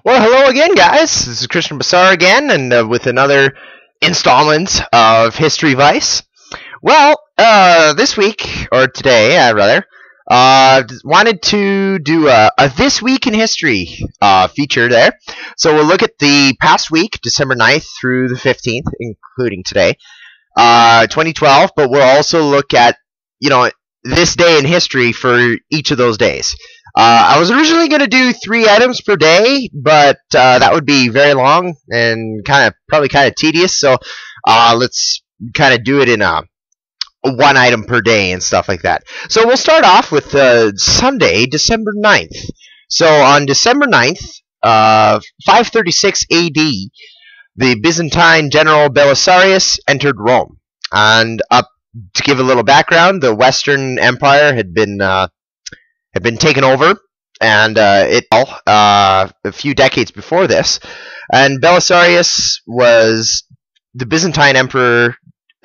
Well, hello again, guys. This is Christian Bassar again, and with another installment of History Vice. Well, this week, or today, rather, wanted to do a This Week in History feature there. So we'll look at the past week, December 9th through the 15th, including today, 2012, but we'll also look at, this day in history for each of those days. I was originally going to do 3 items per day, but that would be very long and probably kind of tedious. So let's kind of do it in a 1 item per day and stuff like that. So we'll start off with Sunday, December 9th. So on December 9th, 536 AD, the Byzantine general Belisarius entered Rome. And to give a little background, the Western Empire had been taken over, and a few decades before this. And Belisarius was the Byzantine Emperor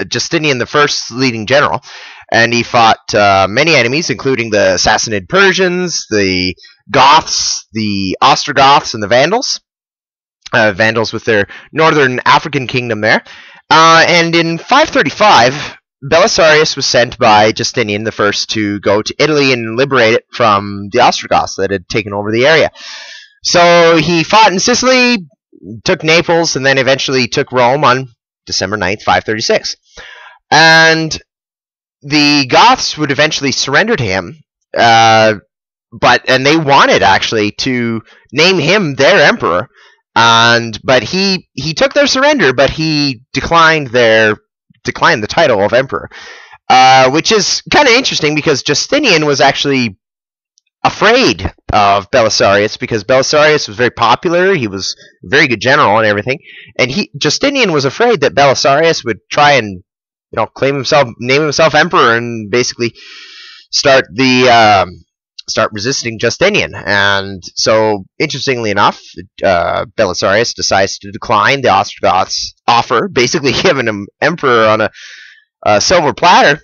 Justinian I's leading general, and he fought many enemies, including the Sassanid Persians, the Goths, the Ostrogoths, and the Vandals. Vandals with their northern African kingdom there. And in 535, Belisarius was sent by Justinian I to go to Italy and liberate it from the Ostrogoths that had taken over the area. So he fought in Sicily, took Naples, and then eventually took Rome on December 9th, 536. And the Goths would eventually surrender to him, and they wanted actually to name him their emperor. But he took their surrender, but he declined the title of emperor, which is kind of interesting because Justinian was actually afraid of Belisarius because Belisarius was very popular. He was a very good general and everything, and Justinian was afraid that Belisarius would try and name himself emperor and basically start resisting Justinian. And so, interestingly enough, Belisarius decides to decline the Ostrogoths' offer, basically giving him emperor on a silver platter,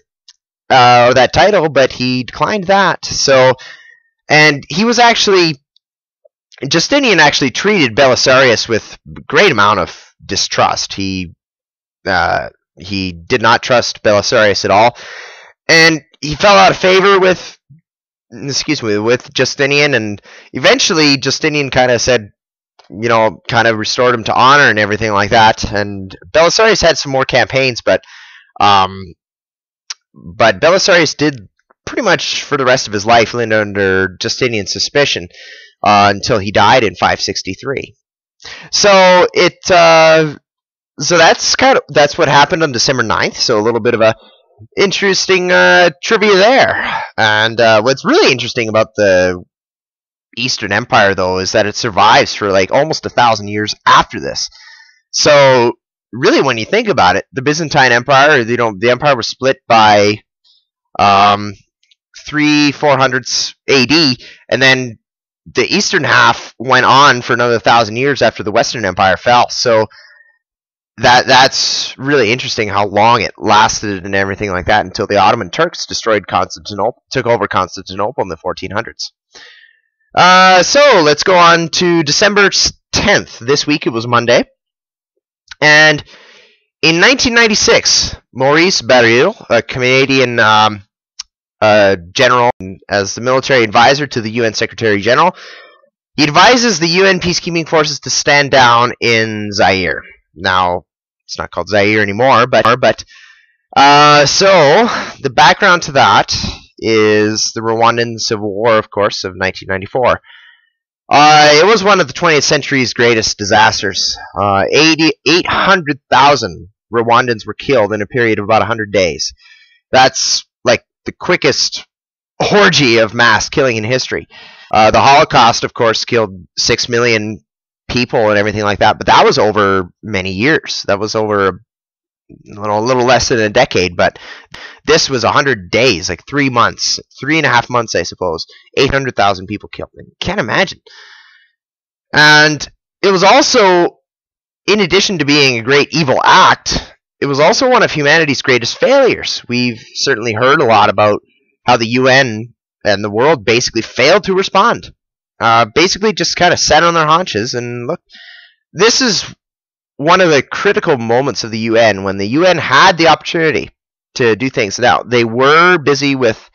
that title, but he declined that. So, and Justinian actually treated Belisarius with a great amount of distrust. He did not trust Belisarius at all, and he fell out of favor with Justinian, and eventually Justinian kind of said, kind of restored him to honor and everything like that. And Belisarius had some more campaigns, but Belisarius did pretty much for the rest of his life live under Justinian's suspicion until he died in 563. So that's what happened on December 9th. So a little bit of a interesting trivia there. And what's really interesting about the Eastern Empire, though, is that it survives for like almost 1,000 years after this. So really, when you think about it, the Byzantine Empire, the empire was split by 300-400 AD, and then the eastern half went on for another 1,000 years after the Western Empire fell. So that's really interesting how long it lasted and everything like that until the Ottoman Turks took over Constantinople in the 1400s. So let's go on to December 10th. This week it was Monday. And in 1996, Maurice Baril, a Canadian general, as the military advisor to the UN Secretary General, he advises the UN peacekeeping forces to stand down in Zaire. Now, it's not called Zaire anymore, but so the background to that is the Rwandan Civil War, of course, of 1994. It was one of the 20th century's greatest disasters. 800,000 Rwandans were killed in a period of about 100 days. That's like the quickest orgy of mass killing in history. The Holocaust, of course, killed 6 million people and everything like that, but that was over many years. That was over a little less than a decade, but this was 100 days, like 3 months, 3.5 months, I suppose. 800,000 people killed. I can't imagine. And it was also, in addition to being a great evil act, it was also one of humanity's greatest failures. We've certainly heard a lot about how the UN and the world basically failed to respond. basically just kind of sat on their haunches and look. This is one of the critical moments of the UN, when the UN had the opportunity to do things. Now, they were busy with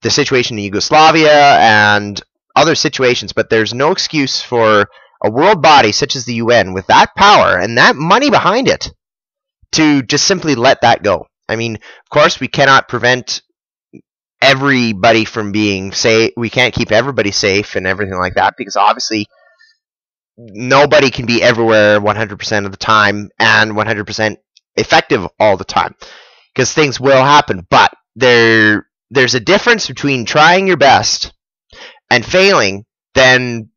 the situation in Yugoslavia and other situations, but there's no excuse for a world body such as the UN with that power and that money behind it to just simply let that go. I mean, of course, we cannot prevent everybody from being safe. We can't keep everybody safe and everything like that, because obviously nobody can be everywhere 100% of the time and 100% effective all the time, because things will happen. But there's a difference between trying your best and failing than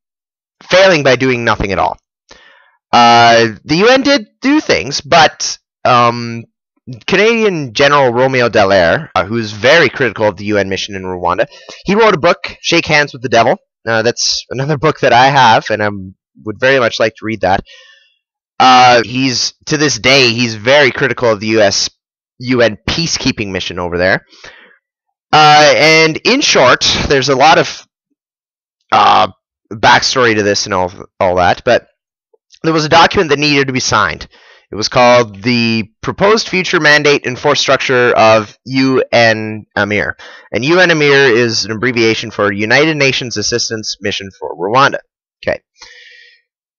failing by doing nothing at all. The UN did do things, but Canadian General Romeo Dallaire, who's very critical of the UN mission in Rwanda, he wrote a book, Shake Hands with the Devil. That's another book that I have, and I would very much like to read that. To this day, he's very critical of the UN peacekeeping mission over there. And in short, there's a lot of backstory to this and all that, but there was a document that needed to be signed. It was called the Proposed Future Mandate and Force Structure of UN AMIR. And UN AMIR is an abbreviation for United Nations Assistance Mission for Rwanda. Okay.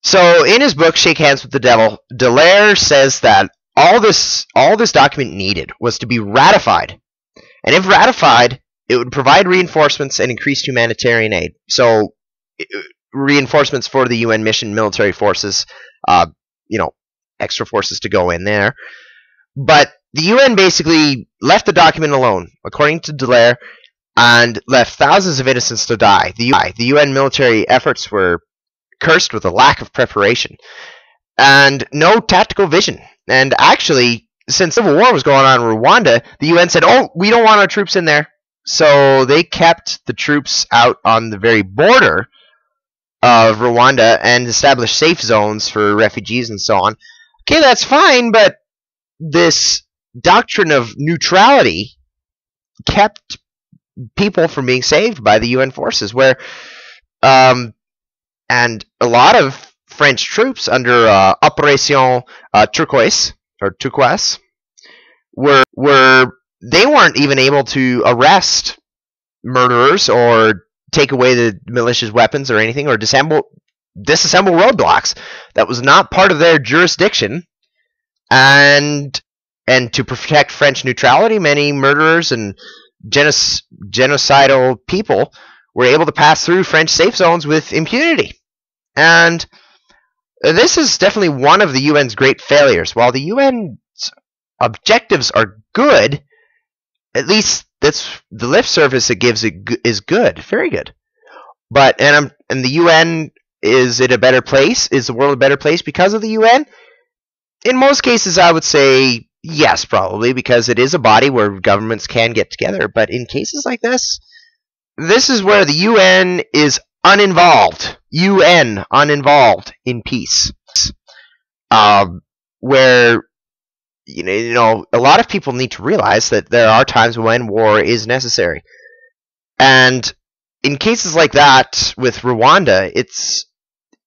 So in his book, Shake Hands with the Devil, Dallaire says that all this document needed was to be ratified. And if ratified, it would provide reinforcements and increased humanitarian aid. So reinforcements for the UN mission, military forces, extra forces to go in there. But the UN basically left the document alone, according to Dallaire, and left thousands of innocents to die. The UN military efforts were cursed with a lack of preparation and no tactical vision. And actually, since civil war was going on in Rwanda, the UN said, "Oh, we don't want our troops in there." So they kept the troops out on the very border of Rwanda and established safe zones for refugees and so on. Okay, that's fine, but this doctrine of neutrality kept people from being saved by the UN forces, where and a lot of French troops under Opération Turquoise they weren't even able to arrest murderers or take away the militia's weapons or anything, or disassemble roadblocks. That was not part of their jurisdiction. And to protect French neutrality, many murderers and genocidal people were able to pass through French safe zones with impunity. And this is definitely one of the UN's great failures. While the UN's objectives are good, at least that's the lip service it gives is good, very good. But and the UN, is it a better place? Is the world a better place because of the UN? In most cases, I would say yes, probably, because it is a body where governments can get together. But in cases like this is where the UN is uninvolved. UN uninvolved in peace. Where a lot of people need to realize that there are times when war is necessary. And in cases like that with Rwanda,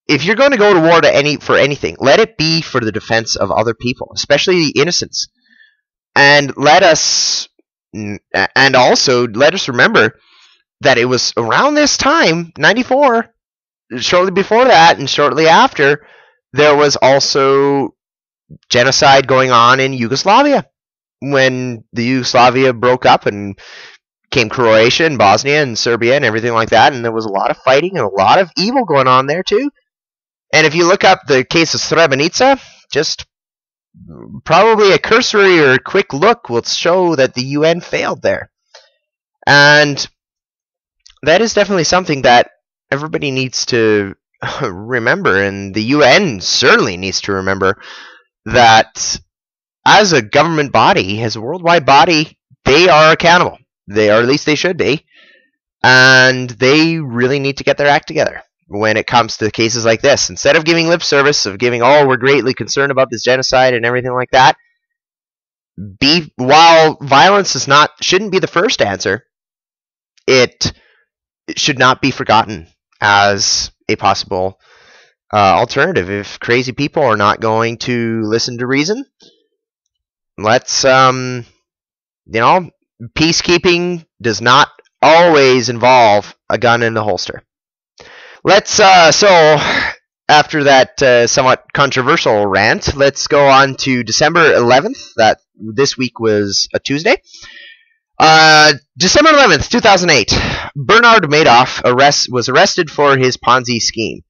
if you're going to go to war for anything, let it be for the defense of other people, especially the innocents. And also let us remember that it was around this time, 94, shortly before that and shortly after, there was also genocide going on in Yugoslavia. When the Yugoslavia broke up and came Croatia and Bosnia and Serbia and everything like that, and there was a lot of fighting and a lot of evil going on there too. And if you look up the case of Srebrenica, just probably a cursory or a quick look will show that the UN failed there. And that is definitely something that everybody needs to remember, and the UN certainly needs to remember that as a government body, as a worldwide body, they are accountable. Or at least they should be. And they really need to get their act together when it comes to cases like this. Instead of giving lip service, of giving, "Oh, we're greatly concerned about this genocide" and everything like that, while violence shouldn't be the first answer, it should not be forgotten as a possible alternative. If crazy people are not going to listen to reason, let's, peacekeeping does not always involve a gun in the holster. So after that somewhat controversial rant, let's go on to December 11th. That this week was a Tuesday. December 11th, 2008. Bernard Madoff was arrested for his Ponzi scheme.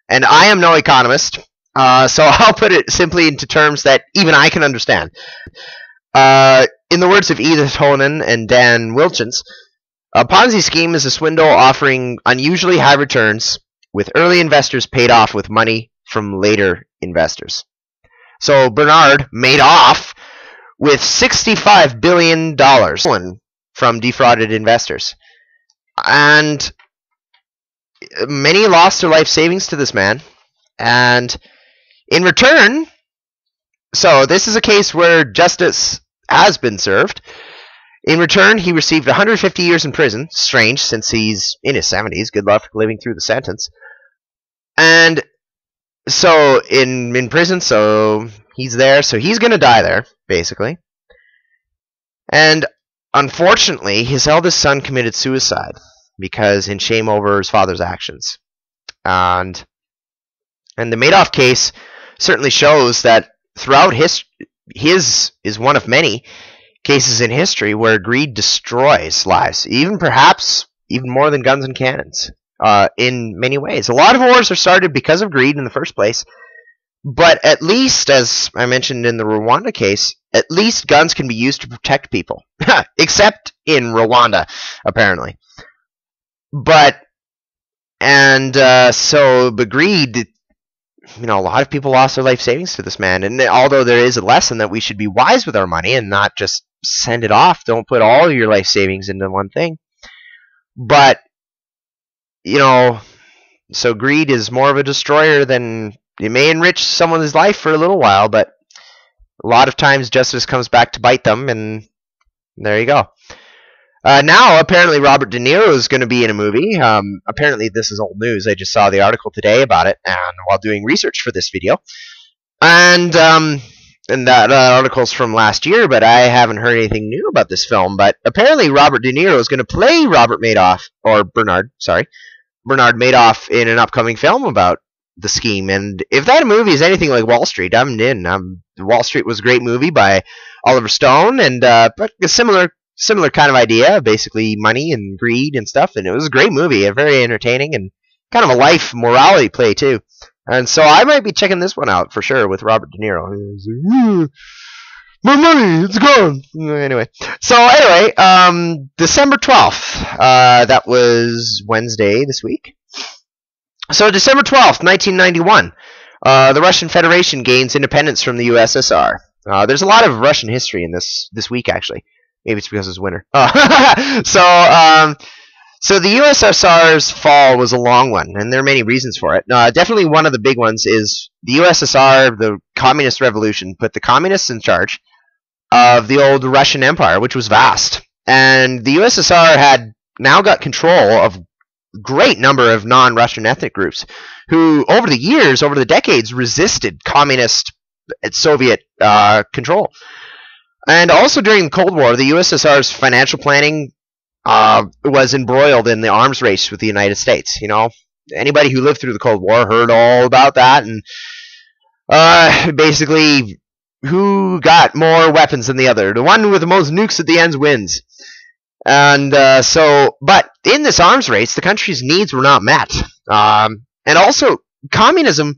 And I am no economist, so I'll put it simply into terms that even I can understand. In the words of Edith Honan and Dan Wilchins, a Ponzi scheme is a swindle offering unusually high returns, with early investors paid off with money from later investors. So Bernard made off with $65 billion from defrauded investors. And many lost their life savings to this man. And in return, so this is a case where justice has been served. In return, he received 150 years in prison. Strange, since he's in his 70s. Good luck living through the sentence. And so in prison, so he's there, so he's going to die there, basically. And unfortunately, his eldest son committed suicide because in shame over his father's actions. And the Madoff case certainly shows that throughout history, his is one of many cases in history where greed destroys lives, perhaps even more than guns and cannons. In many ways. A lot of wars are started because of greed in the first place, but at least, as I mentioned in the Rwanda case, at least guns can be used to protect people. Except in Rwanda, apparently. But greed, a lot of people lost their life savings to this man, and although there is a lesson that we should be wise with our money and not just send it off, don't put all your life savings into one thing, but so greed is more of a destroyer than it may enrich someone's life for a little while, but a lot of times justice comes back to bite them, and there you go. Now, apparently, Robert De Niro is going to be in a movie. Apparently, this is old news. I just saw the article today about it, and while doing research for this video, and that article's from last year, but I haven't heard anything new about this film. But apparently, Robert De Niro is going to play Bernard Madoff in an upcoming film about the scheme. And if that movie is anything like Wall Street, I'm in. Wall Street was a great movie by Oliver Stone, and but a similar kind of idea, basically money and greed and stuff. And it was a great movie, very entertaining, and kind of a life morality play too. And so I might be checking this one out for sure with Robert De Niro. He's like, my money, it's gone. Anyway, December 12th, that was Wednesday this week. So December 12th, 1991, the Russian Federation gains independence from the USSR. There's a lot of Russian history in this week, actually. Maybe it's because it's winter. So the USSR's fall was a long one, and there are many reasons for it. Definitely one of the big ones is the USSR, the Communist Revolution, put the communists in charge of the old Russian Empire, which was vast. And the USSR had now got control of a great number of non-Russian ethnic groups who, over the decades, resisted communist Soviet control. And also during the Cold War, the USSR's financial planning was embroiled in the arms race with the United States. Anybody who lived through the Cold War heard all about that, and basically, who got more weapons than the other? The one with the most nukes at the ends wins. And but in this arms race, the country's needs were not met. And also, communism,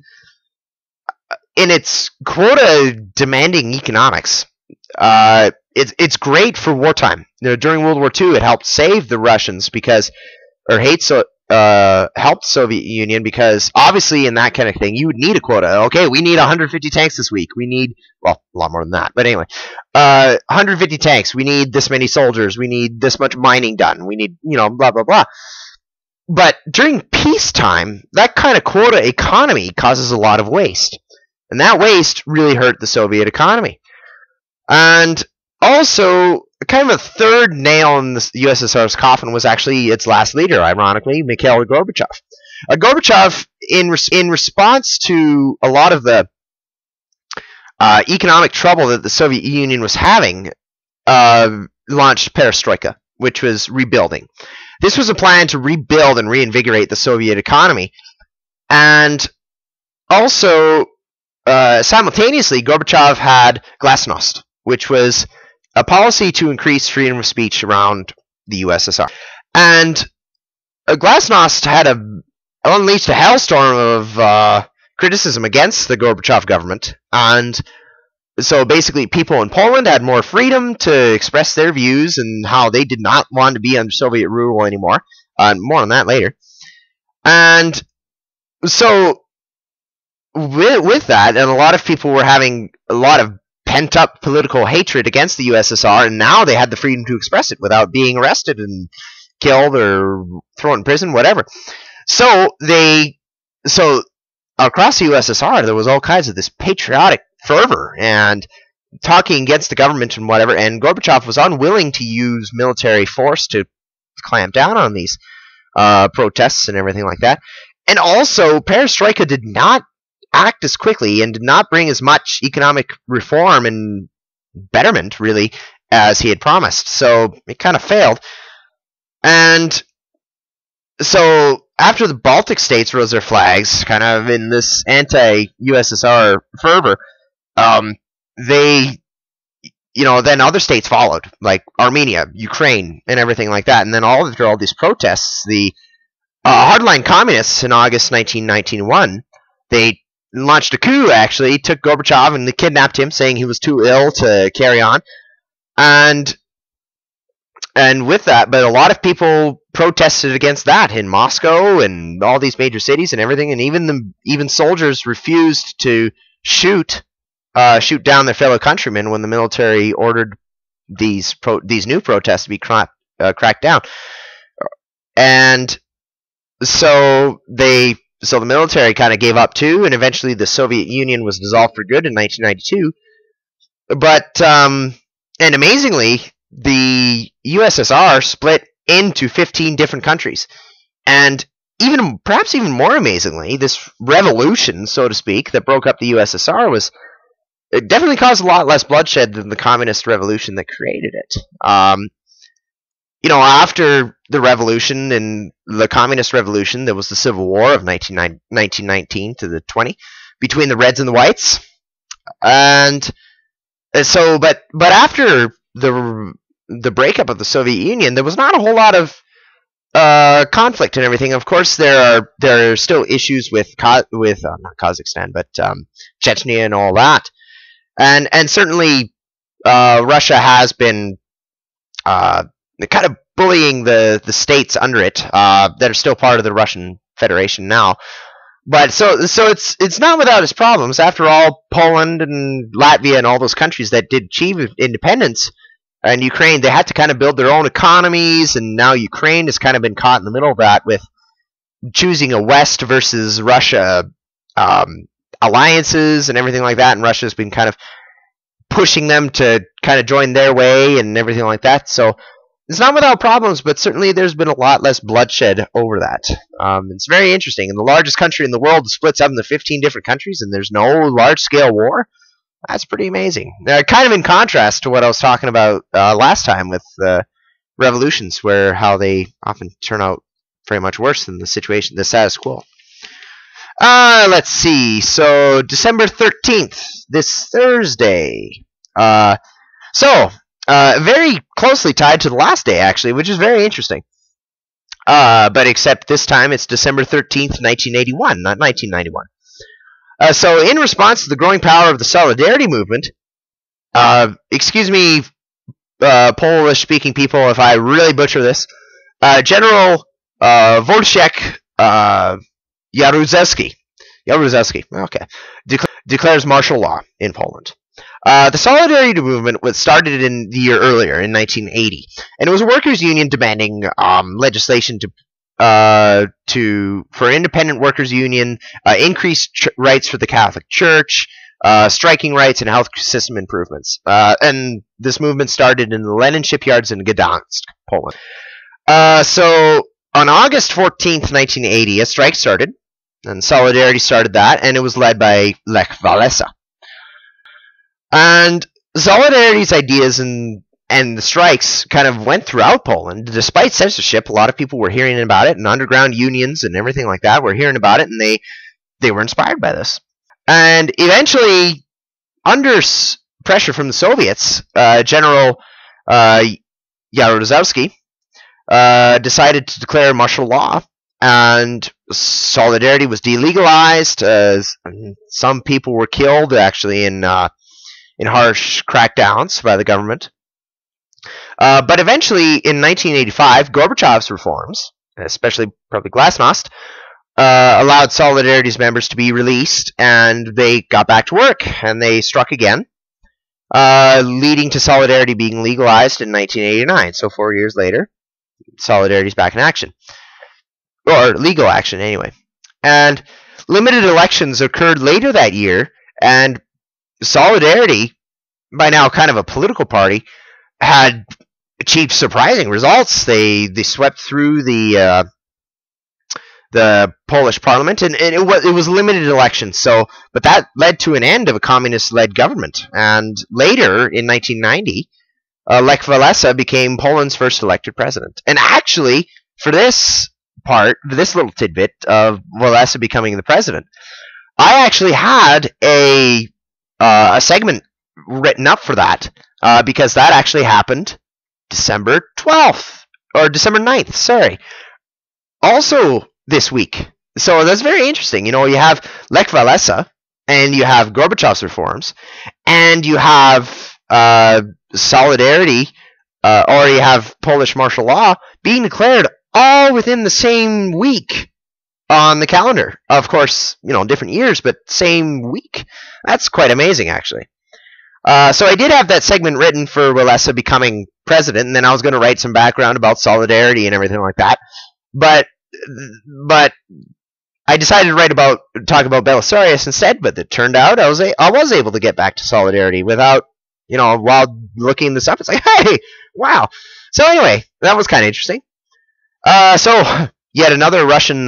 in its quota-demanding economics, it's great for wartime. During World War II, it helped save the Russians helped Soviet Union, because obviously in that kind of thing you would need a quota. Okay, we need 150 tanks this week. We need, well, a lot more than that, but anyway, 150 tanks. We need this many soldiers. We need this much mining done. We need, blah blah blah. But during peacetime, that kind of quota economy causes a lot of waste, and that waste really hurt the Soviet economy. And also, kind of a third nail in the USSR's coffin was actually its last leader, ironically, Mikhail Gorbachev. Gorbachev, in response to a lot of the economic trouble that the Soviet Union was having, launched perestroika, which was rebuilding. This was a plan to rebuild and reinvigorate the Soviet economy. And also, simultaneously, Gorbachev had glasnost, which was a policy to increase freedom of speech around the USSR. And glasnost had unleashed a hailstorm of criticism against the Gorbachev government. And so basically, people in Poland had more freedom to express their views and how they did not want to be under Soviet rule anymore. More on that later. And so with that, and a lot of people were having a lot of pent-up political hatred against the USSR, and now they had the freedom to express it without being arrested and killed or thrown in prison, whatever. So across the USSR, there was all kinds of this patriotic fervor and talking against the government and whatever, and Gorbachev was unwilling to use military force to clamp down on these protests and everything like that. And also, perestroika did not act as quickly and did not bring as much economic reform and betterment, really, as he had promised. So it kind of failed. And so after the Baltic states rose their flags, kind of in this anti-USSR fervor, then other states followed, like Armenia, Ukraine, and everything like that. And then after all these protests, the hardline communists in August 1991, they launched a coup, actually, took Gorbachev and they kidnapped him, saying he was too ill to carry on. And with that, but a lot of people protested against that in Moscow and all these major cities and everything, and even soldiers refused to shoot down their fellow countrymen when the military ordered these new protests to be cracked down. And so the military kind of gave up too, and eventually the Soviet Union was dissolved for good in 1992. But and amazingly, the USSR split into 15 different countries. And perhaps even more amazingly, this revolution, so to speak, that broke up the USSR it definitely caused a lot less bloodshed than the communist revolution that created it. After the revolution and the communist revolution, there was the Civil War of 1919 to the 20 between the Reds and the Whites. And so, but after the breakup of the Soviet Union, there was not a whole lot of conflict and everything. Of course, there are still issues with not Kazakhstan, but Chechnya and all that. And certainly, Russia has been kind of bullying the states under it that are still part of the Russian Federation now. But so it's not without its problems. After all, Poland and Latvia and all those countries that did achieve independence, and Ukraine, they had to kind of build their own economies, and now Ukraine has kind of been caught in the middle of that with choosing a West versus Russia alliances and everything like that, and Russia's been kind of pushing them to kind of join their way and everything like that. So it's not without problems, but certainly there's been a lot less bloodshed over that. It's very interesting. And the largest country in the world splits up into 15 different countries, and there's no large-scale war. That's pretty amazing. Kind of in contrast to what I was talking about last time with revolutions, how they often turn out very much worse than the status quo. Let's see. So December 13th, this Thursday. Very closely tied to the last day, actually, which is very interesting. But except this time it's December 13th, 1981, not 1991. So in response to the growing power of the Solidarity movement, excuse me, Polish-speaking people, if I really butcher this, General Wojciech Jaruzelski, okay, declares martial law in Poland. The Solidarity movement was started in the year earlier, in 1980, and it was a workers' union demanding legislation for independent workers' union, increased rights for the Catholic Church, striking rights, and health system improvements. And this movement started in the Lenin shipyards in Gdansk, Poland. So On August 14th, 1980, a strike started, and Solidarity started that, and it was led by Lech Walesa. And Solidarity's ideas and the strikes kind of went throughout Poland. Despite censorship, a lot of people were hearing about it, and underground unions and everything like that were hearing about it, and they were inspired by this. And eventually, under pressure from the Soviets, General Jaruzelski decided to declare martial law, and Solidarity was delegalized. Some people were killed, actually, in harsh crackdowns by the government. But eventually, in 1985, Gorbachev's reforms, especially probably Glasnost, allowed Solidarity's members to be released, and they got back to work, and they struck again, leading to Solidarity being legalized in 1989. So 4 years later, Solidarity's back in action. Or legal action, anyway. And limited elections occurred later that year, and Solidarity, by now kind of a political party, had achieved surprising results. They swept through the Polish parliament, and it was limited elections. But that led to an end of a communist-led government. And later, in 1990, Lech Walesa became Poland's first elected president. And actually, for this little tidbit of Walesa becoming the president, I actually had a segment written up for that, because that actually happened December 12th, or December 9th, sorry. Also this week. So that's very interesting. You have Lech Walesa, and you have Gorbachev's reforms, and you have Solidarity, or you have Polish martial law being declared all within the same week on the calendar. Of course, different years, but same week. That's quite amazing, actually. So I did have that segment written for Walesa becoming president, and then I was going to write some background about Solidarity and everything like that. But I decided to talk about Belisarius instead. But it turned out I was able to get back to Solidarity without, while looking this up. It's like, hey, wow. So anyway, that was kind of interesting. So yet another Russian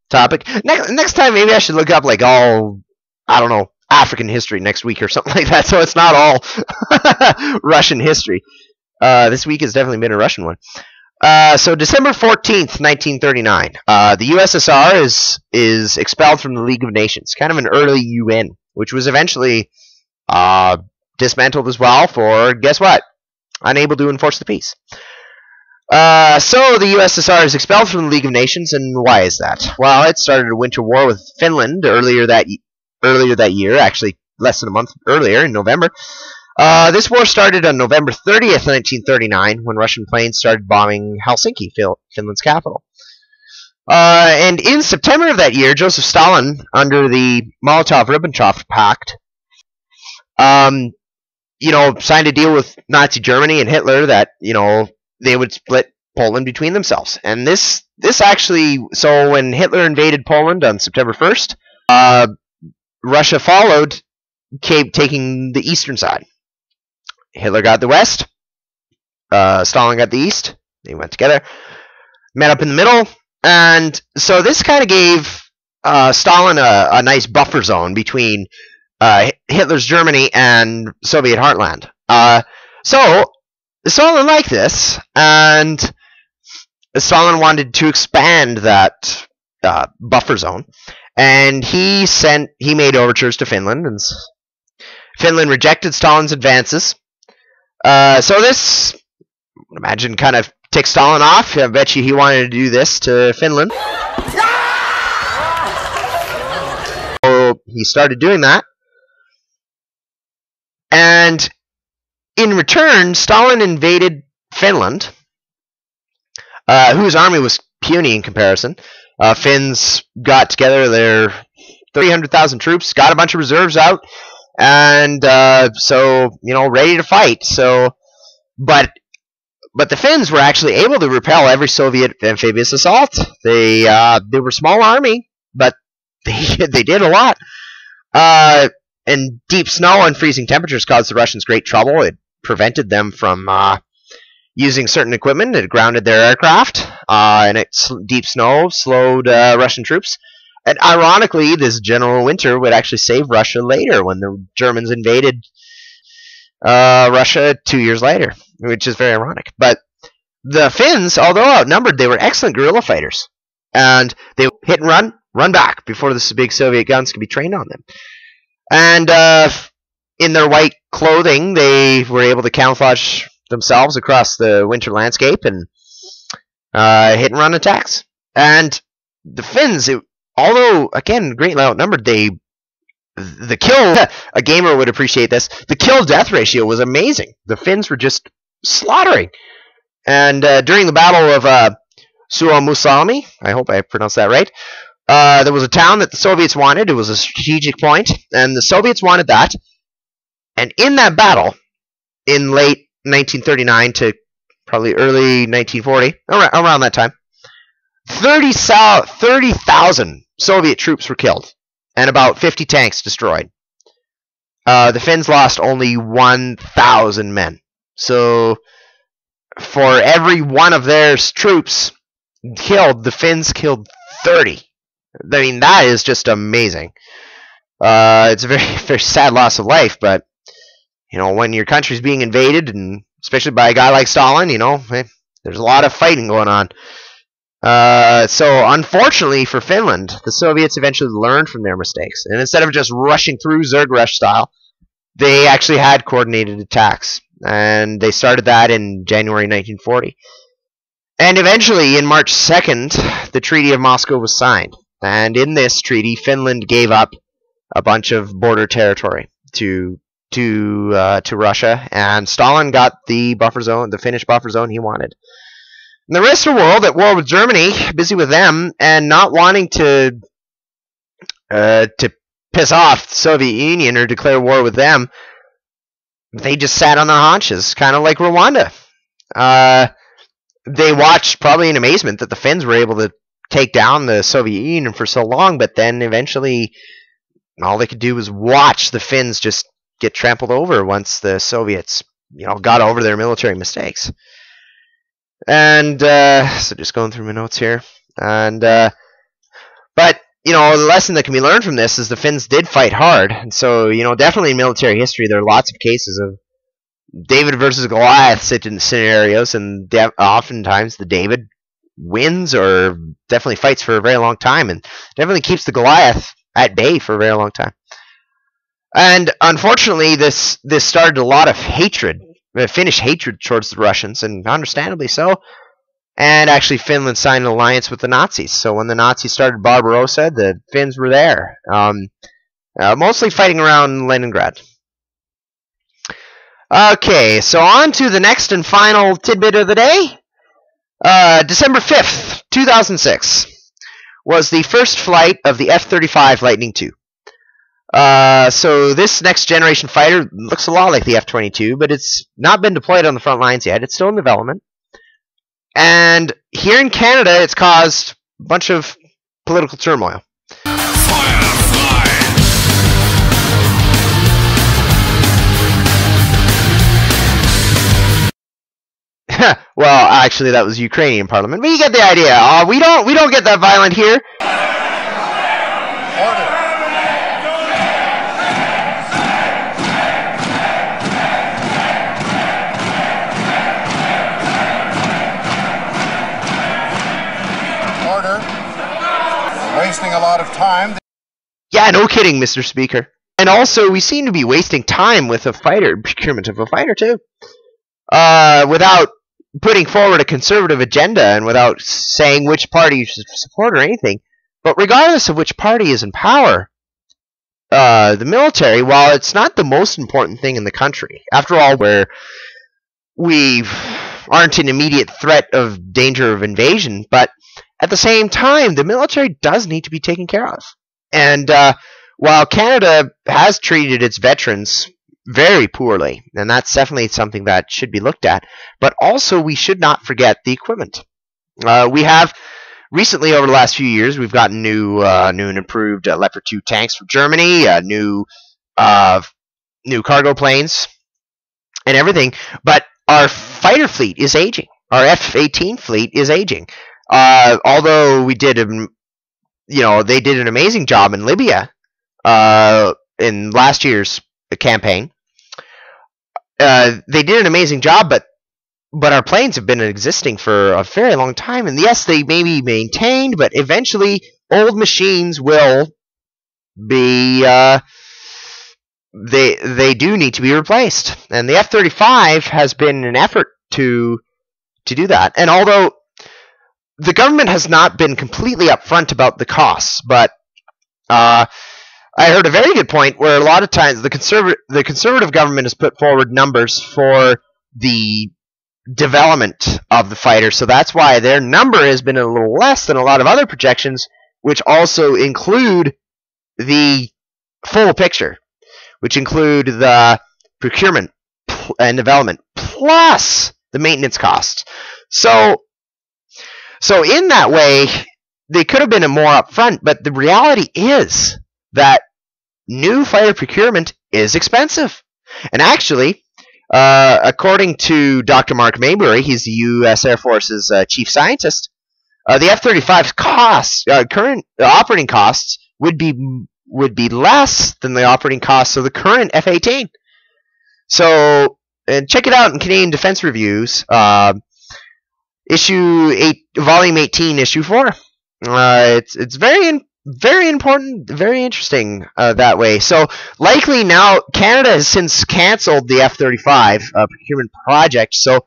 topic. Next time, maybe I should look up African history next week or something like that, so it's not all Russian history. This week has definitely been a Russian one. So December 14th, 1939, the USSR is expelled from the League of Nations, kind of an early UN, which was eventually dismantled as well for, guess what? Unable to enforce the peace. So the USSR is expelled from the League of Nations, and why is that? Well, it started a winter war with Finland earlier that year, actually less than a month earlier, in November. This war started on November 30th, 1939, when Russian planes started bombing Helsinki, Finland's capital. And in September of that year, Joseph Stalin, under the Molotov-Ribbentrop Pact, signed a deal with Nazi Germany and Hitler that, they would split Poland between themselves. And this actually, so when Hitler invaded Poland on September 1st, Russia followed, taking the eastern side. Hitler got the west, Stalin got the east. They went together, met up in the middle, and so this kind of gave Stalin a nice buffer zone between Hitler's Germany and Soviet heartland. So Stalin liked this, and Stalin wanted to expand that buffer zone. And he made overtures to Finland, and Finland rejected Stalin's advances. So this, imagine, kind of ticked Stalin off. I bet you he wanted to do this to Finland. So he started doing that. And in return, Stalin invaded Finland, whose army was puny in comparison. Finns got together their 300,000 troops, got a bunch of reserves out, and ready to fight. But the Finns were actually able to repel every Soviet amphibious they were a small army, but they did a lot. And deep snow and freezing temperatures caused the Russians great trouble. It prevented them from Using certain equipment, it grounded their aircraft, and deep snow slowed Russian troops. And ironically, this general winter would actually save Russia later when the Germans invaded Russia 2 years later, which is very ironic. But the Finns, although outnumbered, they were excellent guerrilla fighters. And they would hit and run back before the big Soviet guns could be trained on them. And in their white clothing, they were able to camouflage themselves across the winter landscape and hit and run attacks. And the Finns, although again greatly outnumbered, the kill, a gamer would appreciate this, the kill-death ratio was amazing. The Finns were just slaughtering. And during the Battle of Suomussalmi, I hope I pronounced that right, there was a town that the Soviets wanted. It was a strategic point, and the Soviets wanted that. And in that battle, in late 1939 to probably early 1940, around that time, 30,000 Soviet troops were killed, and about 50 tanks destroyed. The Finns lost only 1,000 men. So, for every one of their troops killed, the Finns killed 30. I mean, that is just amazing. It's a very, very sad loss of life, but, you know, when your country's being invaded, and especially by a guy like Stalin, you know, there's a lot of fighting going on. So, unfortunately for Finland, the Soviets eventually learned from their mistakes. And instead of just rushing through Zerg Rush style, they actually had coordinated attacks. And they started that in January 1940. And eventually, in March 2nd, the Treaty of Moscow was signed. And in this treaty, Finland gave up a bunch of border territory to Russia, and Stalin got the buffer zone, the Finnish buffer zone he wanted. And the rest of the world, at war with Germany, busy with them, and not wanting to piss off the Soviet Union or declare war with them, they just sat on their haunches, kind of like Rwanda. They watched, probably in amazement, that the Finns were able to take down the Soviet Union for so long, but then eventually all they could do was watch the Finns just get trampled over once the Soviets, you know, got over their military mistakes. And so just going through my notes here, and but you know, the lesson that can be learned from this is the Finns did fight hard, and so, you know, definitely in military history there are lots of cases of David versus Goliath scenarios, and oftentimes the David wins or definitely fights for a very long time, and definitely keeps the Goliath at bay for a very long time. And unfortunately, this started a lot of hatred, Finnish hatred towards the Russians, and understandably so. And actually, Finland signed an alliance with the Nazis. So when the Nazis started Barbarossa, the Finns were there, mostly fighting around Leningrad. Okay, so on to the next and final tidbit of the day. December 5th, 2006, was the first flight of the F35 Lightning II. So this next generation fighter looks a lot like the F-22, but it's not been deployed on the front lines yet. It's still in development. And here in Canada, it's caused a bunch of political turmoil. Well, actually, that was Ukrainian Parliament, but you get the idea. We don't get that violent here. Wasting a lot of time. Yeah, no kidding, Mr. Speaker. And also, we seem to be wasting time with procurement of a fighter too, without putting forward a conservative agenda and without saying which party you should support or anything. But regardless of which party is in power, the military, while it's not the most important thing in the country, after all, where we aren't in immediate threat of danger of invasion, but at the same time, the military does need to be taken care of. And while Canada has treated its veterans very poorly, and that's definitely something that should be looked at, but also we should not forget the equipment. We have recently, over the last few years, we've gotten new and improved Leopard 2 tanks from Germany, new cargo planes, and everything. But our fighter fleet is aging. Our F-18 fleet is aging. Although they did an amazing job in Libya in last year's campaign. They did an amazing job, but our planes have been existing for a very long time. And yes, they may be maintained, but eventually old machines will be they do need to be replaced. And the F-35 has been an effort to do that. And although the government has not been completely upfront about the costs, but I heard a very good point where a lot of times the conservative government has put forward numbers for the development of the fighter, so that's why their number has been a little less than a lot of other projections, which also include the full picture, which include the procurement and development plus the maintenance costs. So in that way, they could have been more upfront, but the reality is that new fighter procurement is expensive. And actually, according to Dr. Mark Maybury, he's the U.S. Air Force's chief scientist, the F-35's costs, current operating costs, would be less than the operating costs of the current F-18. So, and check it out in Canadian Defense Reviews, issue 8, volume 18, issue 4. It's very important, very interesting that way. So likely now Canada has since canceled the F-35 procurement project. So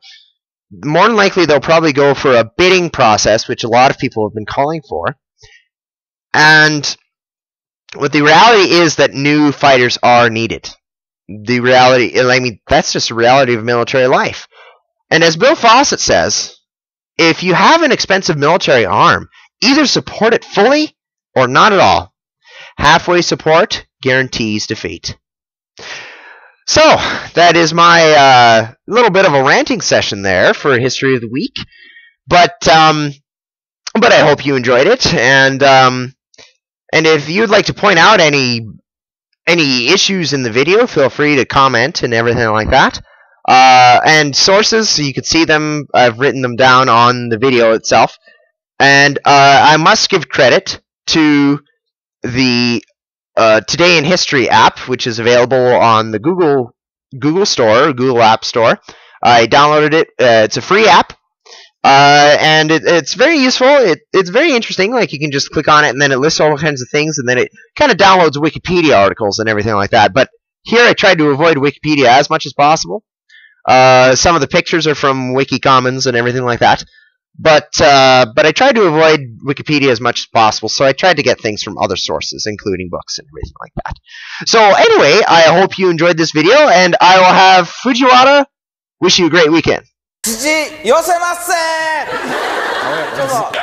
more than likely they'll probably go for a bidding process, which a lot of people have been calling for. And what the reality is that new fighters are needed. The reality, I mean, that's just a reality of military life. And as Bill Fawcett says, if you have an expensive military arm, either support it fully or not at all. Halfway support guarantees defeat. So, that is my little bit of a ranting session there for History of the Week. But I hope you enjoyed it. And if you'd like to point out any issues in the video, feel free to comment and everything like that. And sources, so you can see them. I've written them down on the video itself. And I must give credit to the Today in History app, which is available on the Google Store, Google App Store. I downloaded it. It's a free app, and it's very useful. It's very interesting. Like, you can just click on it, and then it lists all kinds of things, and then it kind of downloads Wikipedia articles and everything like that. But here I tried to avoid Wikipedia as much as possible. Some of the pictures are from WikiCommons and everything like that. But I tried to avoid Wikipedia as much as possible, so I tried to get things from other sources, including books and everything like that. So anyway, I hope you enjoyed this video, and I will have Fujiwara wish you a great weekend.